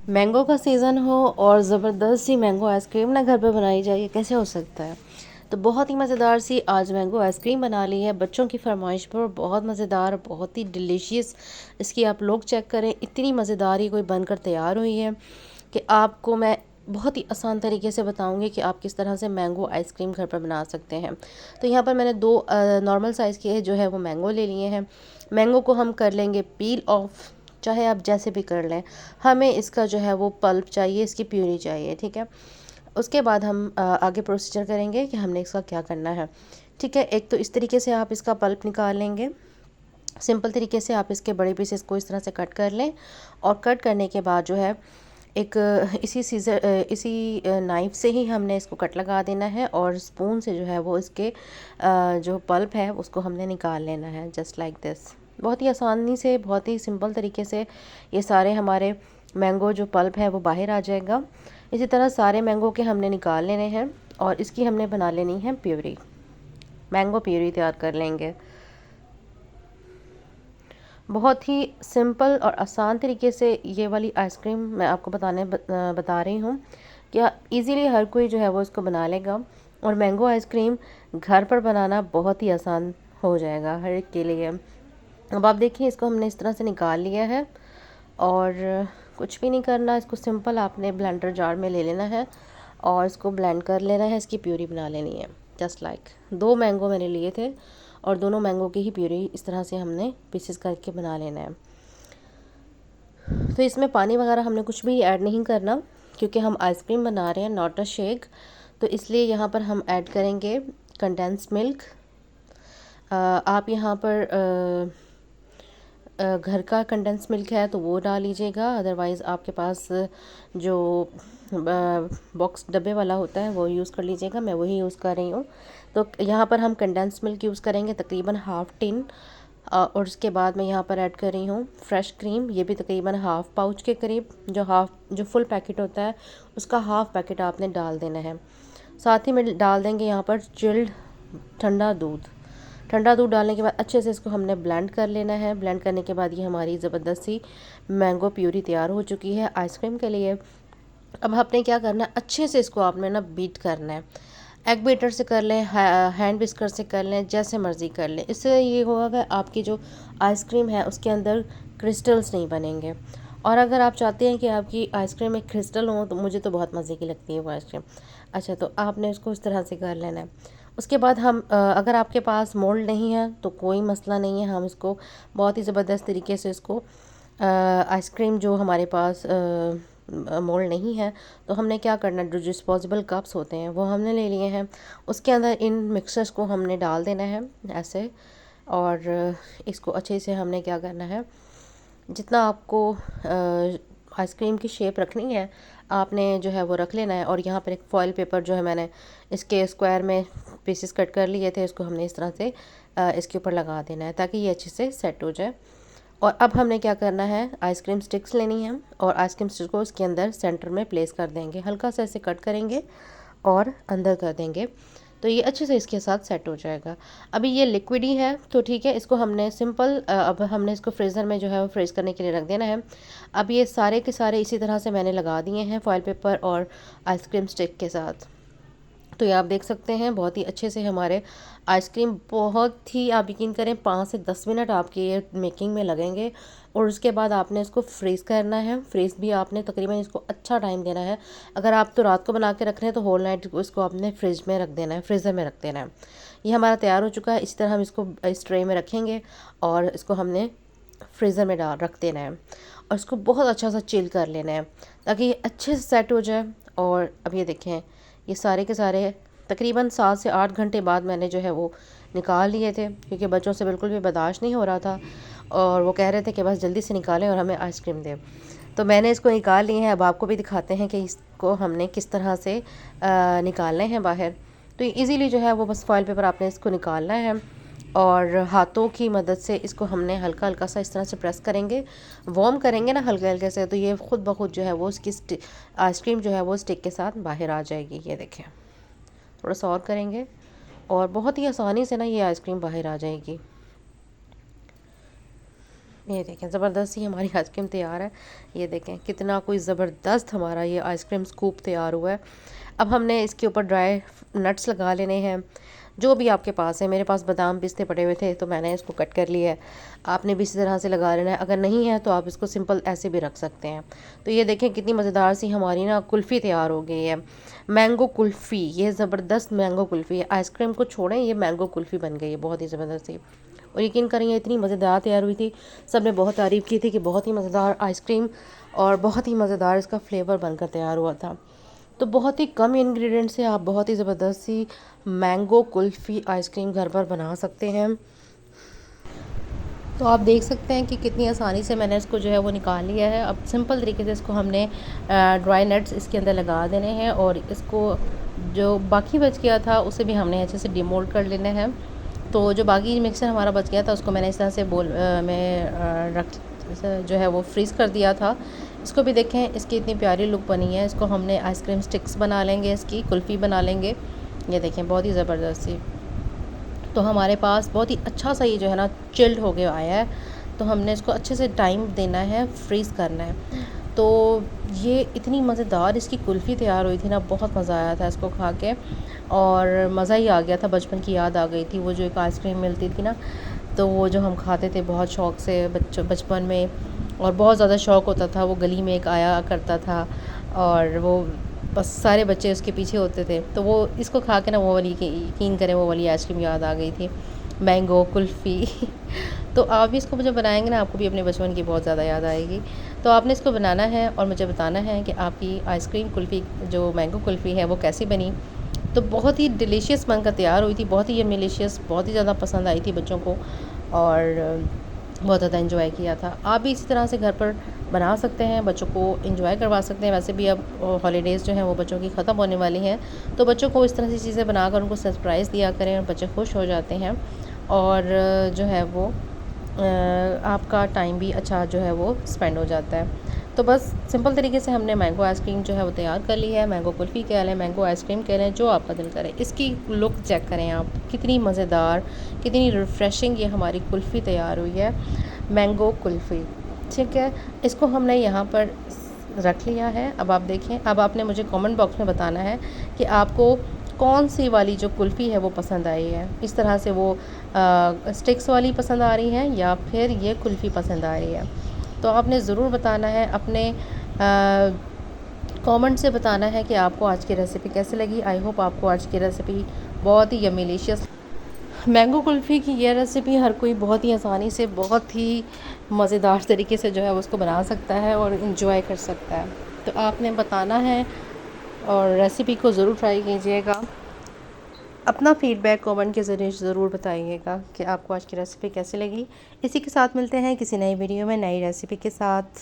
Mango का season हो और ज़बरदस्त सी मैंगो आइसक्रीम ना घर पे बनाई जाए, ये कैसे हो सकता है। तो बहुत ही मज़ेदार सी आज मैंगो आइसक्रीम बना ली है बच्चों की फरमाइश पर। बहुत मज़ेदार, बहुत ही डिलीशियस। इसकी आप लोग चेक करें, इतनी मज़ेदार ही कोई बनकर तैयार हुई है कि आपको मैं बहुत ही आसान तरीके से बताऊंगी कि आप किस तरह से मैंगो आइसक्रीम घर पर बना सकते हैं। तो यहाँ पर मैंने दो नॉर्मल साइज़ के जो है वो मैंगो ले लिए हैं। मैंगो को हम कर लेंगे पील ऑफ, चाहे आप जैसे भी कर लें। हमें इसका जो है वो पल्प चाहिए, इसकी प्यूरी चाहिए, ठीक है। उसके बाद हम आगे प्रोसीजर करेंगे कि हमने इसका क्या करना है। ठीक है, एक तो इस तरीके से आप इसका पल्प निकाल लेंगे। सिंपल तरीके से आप इसके बड़े पीसेस को इस तरह से कट कर लें और कट करने के बाद जो है एक इसी नाइफ़ से ही हमने इसको कट लगा देना है और स्पून से जो है वो इसके जो पल्प है उसको हमने निकाल लेना है, जस्ट लाइक दिस। बहुत ही आसानी से, बहुत ही सिंपल तरीके से ये सारे हमारे मैंगो जो पल्प है वो बाहर आ जाएगा। इसी तरह सारे मैंगो के हमने निकाल लेने हैं और इसकी हमने बना लेनी है प्यूरी। मैंगो प्यूरी तैयार कर लेंगे। बहुत ही सिंपल और आसान तरीके से ये वाली आइसक्रीम मैं आपको बता रही हूँ कि इजीली हर कोई जो है वो इसको बना लेगा और मैंगो आइसक्रीम घर पर बनाना बहुत ही आसान हो जाएगा हर एक के लिए। अब आप देखिए, इसको हमने इस तरह से निकाल लिया है और कुछ भी नहीं करना, इसको सिंपल आपने ब्लेंडर जार में ले लेना है और इसको ब्लेंड कर लेना है, इसकी प्यूरी बना लेनी है। जस्ट लाइक दो मैंगो मैंने लिए थे और दोनों मैंगो की ही प्यूरी इस तरह से हमने पीसेस करके बना लेना है। तो इसमें पानी वगैरह हमने कुछ भी ऐड नहीं करना क्योंकि हम आइसक्रीम बना रहे हैं, नॉट अ शेक। तो इसलिए यहाँ पर हम ऐड करेंगे कंडेंस मिल्क। आप यहाँ पर घर का कंडेंस मिल्क है तो वो डाल लीजिएगा, अदरवाइज़ आपके पास जो बॉक्स डब्बे वाला होता है वो यूज़ कर लीजिएगा। मैं वही यूज़ कर रही हूँ। तो यहाँ पर हम कंडेंस मिल्क यूज़ करेंगे तकरीबन हाफ़ टिन। और उसके बाद मैं यहाँ पर ऐड कर रही हूँ फ्रेश क्रीम, ये भी तकरीबन हाफ़ पाउच के करीब। जो फुल पैकेट होता है उसका हाफ़ पैकेट आपने डाल देना है। साथ ही में डाल देंगे यहाँ पर चिल्ड ठंडा दूध। ठंडा दूध डालने के बाद अच्छे से इसको हमने ब्लेंड कर लेना है। ब्लेंड करने के बाद ये हमारी ज़बरदस्त सी मैंगो प्यूरी तैयार हो चुकी है आइसक्रीम के लिए। अब आपने क्या करना है, अच्छे से इसको आपने ना बीट करना है। एग बीटर से कर लें, हैंड विस्कर से कर लें, जैसे मर्ज़ी कर लें। इससे ये होगा कि आपकी जो आइसक्रीम है उसके अंदर क्रिस्टल्स नहीं बनेंगे। और अगर आप चाहते हैं कि आपकी आइसक्रीम में क्रिस्टल हो तो मुझे तो बहुत मज़े की लगती है वो आइसक्रीम। अच्छा, तो आपने उसको इस तरह से कर लेना है। उसके बाद हम अगर आपके पास मोल्ड नहीं है तो कोई मसला नहीं है, हम इसको बहुत ही ज़बरदस्त तरीके से इसको आइसक्रीम जो हमारे पास मोल्ड नहीं है तो हमने क्या करना है, जो डिस्पोजेबल कप्स होते हैं वो हमने ले लिए हैं। उसके अंदर इन मिक्सर्स को हमने डाल देना है ऐसे। और इसको अच्छे से हमने क्या करना है, जितना आपको आइसक्रीम की शेप रखनी है आपने जो है वो रख लेना है। और यहाँ पर एक फॉइल पेपर जो है मैंने इसके स्क्वायर में पीसेस कट कर लिए थे, इसको हमने इस तरह से इसके ऊपर लगा देना है ताकि ये अच्छे से सेट हो जाए। और अब हमने क्या करना है, आइसक्रीम स्टिक्स लेनी है और आइसक्रीम स्टिक्स को इसके अंदर सेंटर में प्लेस कर देंगे, हल्का सा ऐसे कट करेंगे और अंदर कर देंगे तो ये अच्छे से इसके साथ सेट हो जाएगा। अभी ये लिक्विड ही है तो ठीक है, इसको हमने सिंपल अब हमने इसको फ्रीज़र में जो है वो फ्रीज़ करने के लिए रख देना है। अब ये सारे के सारे इसी तरह से मैंने लगा दिए हैं फॉइल पेपर और आइसक्रीम स्टिक के साथ। तो ये आप देख सकते हैं बहुत ही अच्छे से हमारे आइसक्रीम, बहुत ही आप यकीन करें 5 से 10 मिनट आपके ये मेकिंग में लगेंगे। और उसके बाद आपने इसको फ्रीज़ करना है। फ्रीज़ भी आपने तकरीबन इसको अच्छा टाइम देना है। अगर आप तो रात को बना के रख रहे हैं तो होल नाइट इसको आपने फ्रिज में रख देना है, फ्रीज़र में रख देना है। ये हमारा तैयार हो चुका है। इसी तरह हम इसको इस ट्रे में रखेंगे और इसको हमने फ्रीज़र में डाल रख देना है और इसको बहुत अच्छा सा चिल कर लेना है ताकि ये अच्छे से सेट हो जाए। और अब ये देखें, ये सारे के सारे तकरीबन 7 से 8 घंटे बाद मैंने जो है वो निकाल लिए थे क्योंकि बच्चों से बिल्कुल भी बर्दाश्त नहीं हो रहा था और वो कह रहे थे कि बस जल्दी से निकालें और हमें आइसक्रीम दें। तो मैंने इसको निकाल लिए हैं। अब आपको भी दिखाते हैं कि इसको हमने किस तरह से निकालने हैं बाहर। तो ईज़िली जो है वो बस फॉइल पेपर आपने इसको निकालना है और हाथों की मदद से इसको हमने हल्का हल्का सा इस तरह से प्रेस करेंगे, वार्म करेंगे ना हल्के हल्के से, तो ये खुद ब खुद जो है वो इसकी आइसक्रीम जो है वो स्टिक के साथ बाहर आ जाएगी। ये देखें, थोड़ा सा और करेंगे और बहुत ही आसानी से ना ये आइसक्रीम बाहर आ जाएगी। ये देखें ज़बरदस्त ही हमारी आइसक्रीम तैयार है। ये देखें कितना कोई ज़बरदस्त हमारा ये आइसक्रीम स्कूप तैयार हुआ है। अब हमने इसके ऊपर ड्राई नट्स लगा लेने हैं, जो भी आपके पास है। मेरे पास बादाम पिस्ते पड़े हुए थे तो मैंने इसको कट कर लिया है। आपने भी इसी तरह से लगा लेना है, अगर नहीं है तो आप इसको सिंपल ऐसे भी रख सकते हैं। तो ये देखें कितनी मज़ेदार सी हमारी ना कुल्फ़ी तैयार हो गई है, मैंगो कुल्फ़ी। ये ज़बरदस्त मैंगो कुल्फ़ी है, आइसक्रीम को छोड़ें ये मैंगो कुल्फ़ी बन गई है बहुत ही ज़बरदस्त सी। और यकीन करें ये इतनी मज़ेदार तैयार हुई थी, सब ने बहुत तारीफ़ की थी कि बहुत ही मज़ेदार आइसक्रीम और बहुत ही मज़ेदार इसका फ्लेवर बनकर तैयार हुआ था। तो बहुत ही कम इंग्रेडिएंट से आप बहुत ही ज़बरदस्त सी मैंगो कुल्फ़ी आइसक्रीम घर पर बना सकते हैं। तो आप देख सकते हैं कि कितनी आसानी से मैंने इसको जो है वो निकाल लिया है। अब सिंपल तरीके से इसको हमने ड्राई नट्स इसके अंदर लगा देने हैं और इसको जो बाकी बच गया था उसे भी हमने अच्छे से डिमोल्ड कर लेना है। तो जो बाकी मिक्सर हमारा बच गया था उसको मैंने इस तरह से रख जो है वो फ्रीज़ कर दिया था। इसको भी देखें, इसकी इतनी प्यारी लुक बनी है। इसको हमने आइसक्रीम स्टिक्स बना लेंगे, इसकी कुल्फ़ी बना लेंगे। ये देखें बहुत ही ज़बरदस्त सी। तो हमारे पास बहुत ही अच्छा सा ये जो है ना चिल्ड हो गया आया है। तो हमने इसको अच्छे से टाइम देना है, फ्रीज़ करना है। तो ये इतनी मज़ेदार इसकी कुल्फ़ी तैयार हुई थी ना, बहुत मज़ा आया था इसको खा के और मज़ा ही आ गया था। बचपन की याद आ गई थी, वो जो एक आइसक्रीम मिलती थी ना, तो वो जो हम खाते थे बहुत शौक़ से बचपन में, और बहुत ज़्यादा शौक़ होता था। वो गली में एक आया करता था और वो बस सारे बच्चे उसके पीछे होते थे। तो वो इसको खा के ना वो वाली, यकीन करें, वो वाली आइसक्रीम याद आ गई थी, मैंगो कुल्फ़ी। तो आप भी इसको जब बनाएंगे ना, आपको भी अपने बचपन की बहुत ज़्यादा याद आएगी। तो आपने इसको बनाना है और मुझे बताना है कि आपकी आइसक्रीम कुल्फ़ी जो मैंगो कुल्फ़ी है वो कैसी बनी। तो बहुत ही डिलीशियस बनकर तैयार हुई थी, बहुत ही यम्मीलिशियस, बहुत ही ज़्यादा पसंद आई थी बच्चों को और बहुत ज़्यादा एंजॉय किया था। आप भी इसी तरह से घर पर बना सकते हैं, बच्चों को एंजॉय करवा सकते हैं। वैसे भी अब हॉलीडेज़ जो हैं वो बच्चों की ख़त्म होने वाली हैं, तो बच्चों को इस तरह की चीज़ें बनाकर उनको सरप्राइज़ दिया करें और बच्चे खुश हो जाते हैं और जो है वो आपका टाइम भी अच्छा जो है वो स्पेंड हो जाता है। तो बस सिंपल तरीके से हमने मैंगो आइसक्रीम जो है वो तैयार कर ली है। मैंगो कुल्फ़ी कह लें, मैंगो आइसक्रीम कह लें, जो आपका दिल करे। इसकी लुक चेक करें आप, कितनी मज़ेदार, कितनी रिफ़्रेशिंग ये हमारी कुल्फ़ी तैयार हुई है, मैंगो कुल्फ़ी। ठीक है, इसको हमने यहाँ पर रख लिया है। अब आप देखें, अब आपने मुझे कमेंट बॉक्स में बताना है कि आपको कौन सी वाली जो कुल्फ़ी है वो पसंद आई है। इस तरह से वो स्टिक्स वाली पसंद आ रही है या फिर ये कुल्फ़ी पसंद आ रही है। तो आपने ज़रूर बताना है, अपने कमेंट से बताना है कि आपको आज की रेसिपी कैसी लगी। आई होप आपको आज की रेसिपी बहुत ही यम्मीलिशियस। मैंगो कुल्फ़ी की ये रेसिपी हर कोई बहुत ही आसानी से, बहुत ही मज़ेदार तरीके से जो है उसको बना सकता है और इन्जॉय कर सकता है। तो आपने बताना है और रेसिपी को ज़रूर ट्राई कीजिएगा। अपना फ़ीडबैक कमेंट के ज़रिए ज़रूर बताइएगा कि आपको आज की रेसिपी कैसी लगी। इसी के साथ मिलते हैं किसी नई वीडियो में नई रेसिपी के साथ।